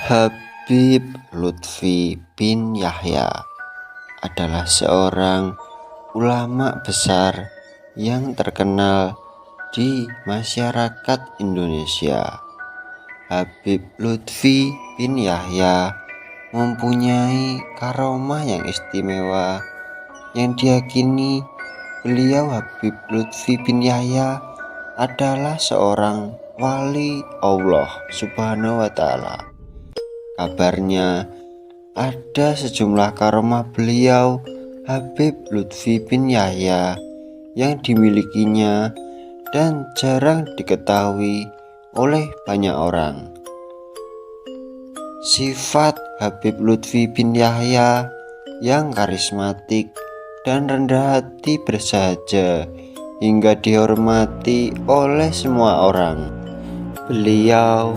Habib Lutfi bin Yahya adalah seorang ulama besar yang terkenal di masyarakat Indonesia. Habib Lutfi bin Yahya mempunyai karomah yang istimewa yang diyakini beliau Habib Lutfi bin Yahya adalah seorang wali Allah Subhanahu wa Ta'ala. Kabarnya ada sejumlah karomah beliau Habib Lutfi bin Yahya yang dimilikinya dan jarang diketahui oleh banyak orang. Sifat Habib Lutfi bin Yahya yang karismatik dan rendah hati bersahaja hingga dihormati oleh semua orang. Beliau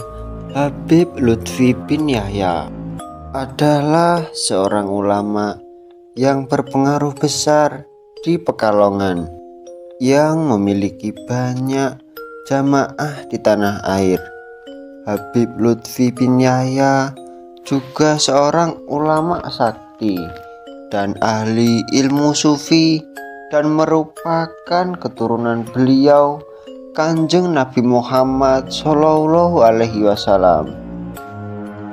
Habib Lutfi bin Yahya adalah seorang ulama yang berpengaruh besar di Pekalongan yang memiliki banyak jamaah di tanah air. Habib Lutfi bin Yahya juga seorang ulama sakti dan ahli ilmu sufi dan merupakan keturunan beliau Kanjeng Nabi Muhammad Shallallahu Alaihi Wasallam.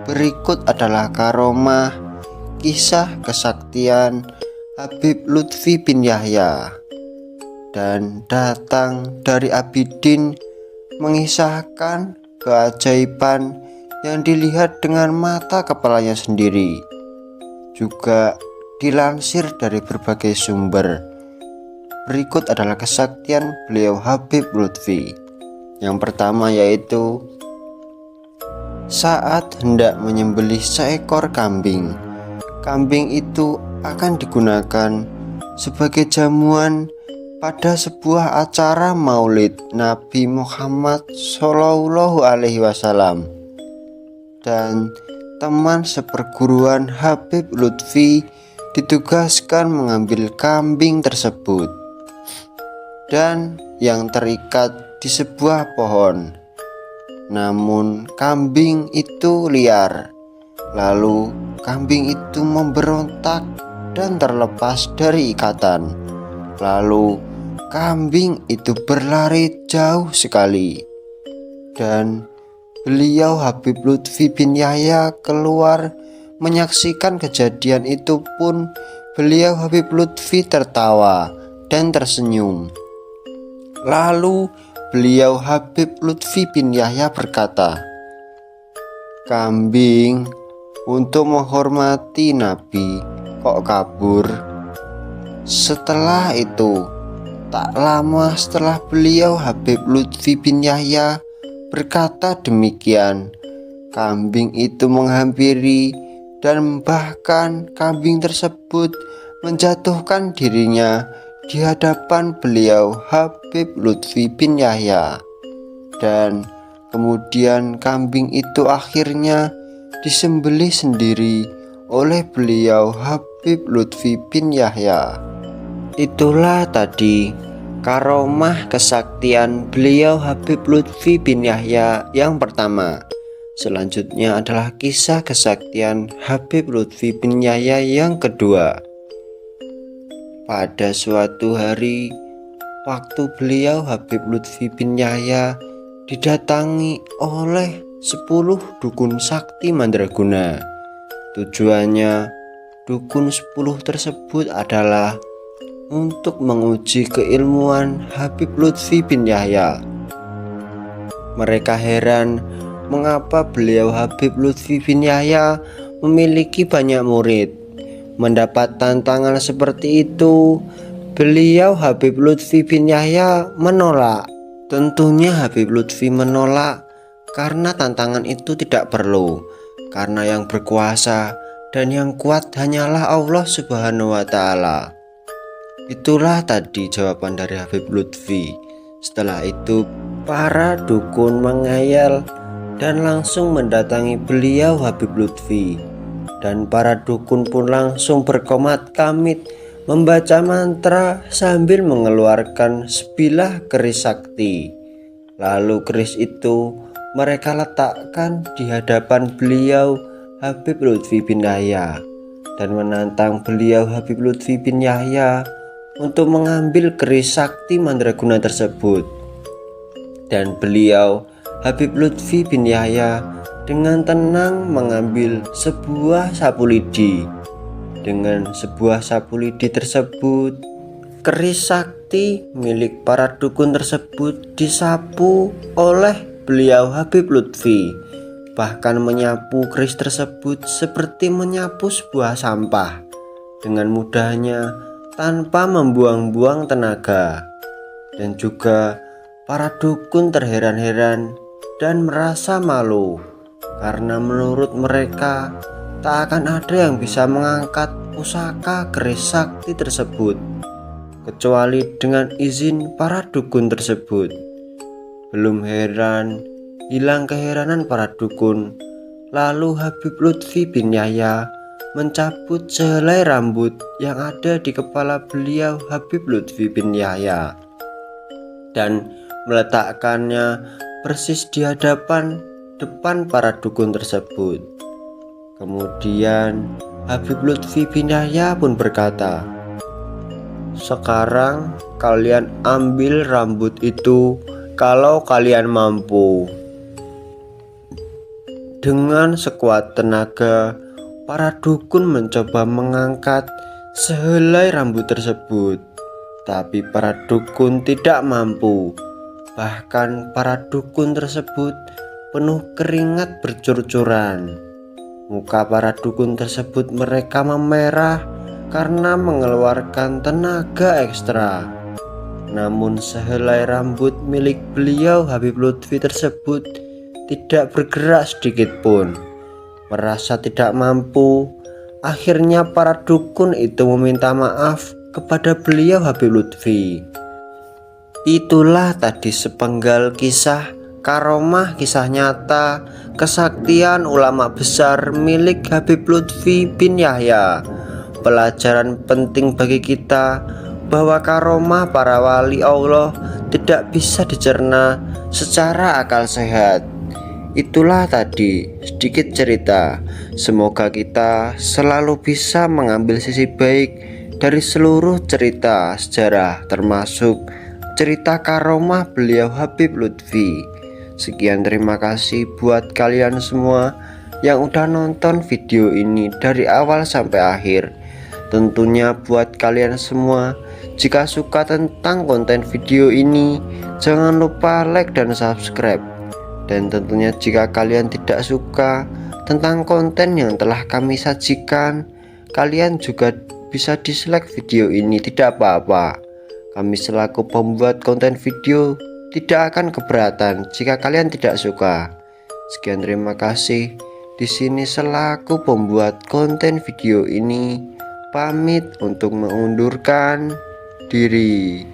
Berikut adalah karomah kisah kesaktian Habib Lutfi bin Yahya. Dan datang dari Abidin mengisahkan keajaiban yang dilihat dengan mata kepalanya sendiri. Juga dilansir dari berbagai sumber. Berikut adalah kesaktian beliau Habib Lutfi. Yang pertama yaitu saat hendak menyembelih seekor kambing. Kambing itu akan digunakan sebagai jamuan pada sebuah acara maulid Nabi Muhammad Shallallahu Alaihi Wasallam. Dan teman seperguruan Habib Lutfi ditugaskan mengambil kambing tersebut dan yang terikat di sebuah pohon. Namun kambing itu liar. Lalu kambing itu memberontak dan terlepas dari ikatan. Lalu kambing itu berlari jauh sekali. Dan beliau Habib Lutfi bin Yahya keluar menyaksikan kejadian itu pun beliau Habib Lutfi tertawa dan tersenyum. Lalu beliau Habib Lutfi bin Yahya berkata, "Kambing untuk menghormati Nabi kok kabur?" Setelah itu, tak lama setelah beliau Habib Lutfi bin Yahya berkata demikian, kambing itu menghampiri dan bahkan kambing tersebut menjatuhkan dirinya di hadapan beliau Habib Lutfi bin Yahya. Dan kemudian kambing itu akhirnya disembelih sendiri oleh beliau Habib Lutfi bin Yahya. Itulah tadi karomah kesaktian beliau Habib Lutfi bin Yahya yang pertama. Selanjutnya adalah kisah kesaktian Habib Lutfi bin Yahya yang kedua. Pada suatu hari, waktu beliau Habib Lutfi bin Yahya didatangi oleh 10 dukun sakti mandraguna. Tujuannya dukun 10 tersebut adalah untuk menguji keilmuan Habib Lutfi bin Yahya. Mereka heran mengapa beliau Habib Lutfi bin Yahya memiliki banyak murid. Mendapat tantangan seperti itu, beliau Habib Lutfi bin Yahya menolak. Tentunya Habib Lutfi menolak karena tantangan itu tidak perlu, karena yang berkuasa dan yang kuat hanyalah Allah Subhanahu wa Ta'ala. Itulah tadi jawaban dari Habib Lutfi. Setelah itu para dukun menghayal dan langsung mendatangi beliau Habib Lutfi. Dan para dukun pun langsung berkomat kamit membaca mantra sambil mengeluarkan sebilah keris sakti. Lalu keris itu mereka letakkan di hadapan beliau Habib Lutfi bin Yahya dan menantang beliau Habib Lutfi bin Yahya untuk mengambil keris sakti mandraguna tersebut. Dan beliau Habib Lutfi bin Yahya dengan tenang mengambil sebuah sapu lidi. Dengan sebuah sapu lidi tersebut, keris sakti milik para dukun tersebut disapu oleh beliau Habib Lutfi, bahkan menyapu keris tersebut seperti menyapu sebuah sampah dengan mudahnya tanpa membuang-buang tenaga. Dan juga para dukun terheran-heran dan merasa malu karena menurut mereka tak akan ada yang bisa mengangkat pusaka keris sakti tersebut kecuali dengan izin para dukun tersebut. Belum heran, hilang keheranan para dukun, lalu Habib Lutfi bin Yahya mencabut sehelai rambut yang ada di kepala beliau Habib Lutfi bin Yahya dan meletakkannya persis di depan para dukun tersebut. Kemudian Habib Lutfi bin Yahya pun berkata, "Sekarang kalian ambil rambut itu kalau kalian mampu." Dengan sekuat tenaga, para dukun mencoba mengangkat sehelai rambut tersebut, tapi para dukun tidak mampu. Bahkan para dukun tersebut penuh keringat bercur-curan. Muka para dukun tersebut mereka memerah karena mengeluarkan tenaga ekstra. Namun sehelai rambut milik beliau Habib Lutfi tersebut tidak bergerak sedikit pun. Merasa tidak mampu, akhirnya para dukun itu meminta maaf kepada beliau Habib Lutfi. Itulah tadi sepenggal kisah karomah, kisah nyata kesaktian ulama besar milik Habib Lutfi bin Yahya. Pelajaran penting bagi kita bahwa karomah para wali Allah tidak bisa dicerna secara akal sehat. Itulah tadi sedikit cerita. Semoga kita selalu bisa mengambil sisi baik dari seluruh cerita sejarah, termasuk cerita karomah beliau Habib Lutfi. Sekian, terima kasih buat kalian semua yang udah nonton video ini dari awal sampai akhir. Tentunya buat kalian semua, jika suka tentang konten video ini, jangan lupa like dan subscribe. Dan tentunya jika kalian tidak suka tentang konten yang telah kami sajikan, kalian juga bisa dislike video ini, tidak apa-apa. Kami selaku pembuat konten video tidak akan keberatan jika kalian tidak suka. Sekian, terima kasih. Di sini selaku pembuat konten video ini pamit untuk mengundurkan diri.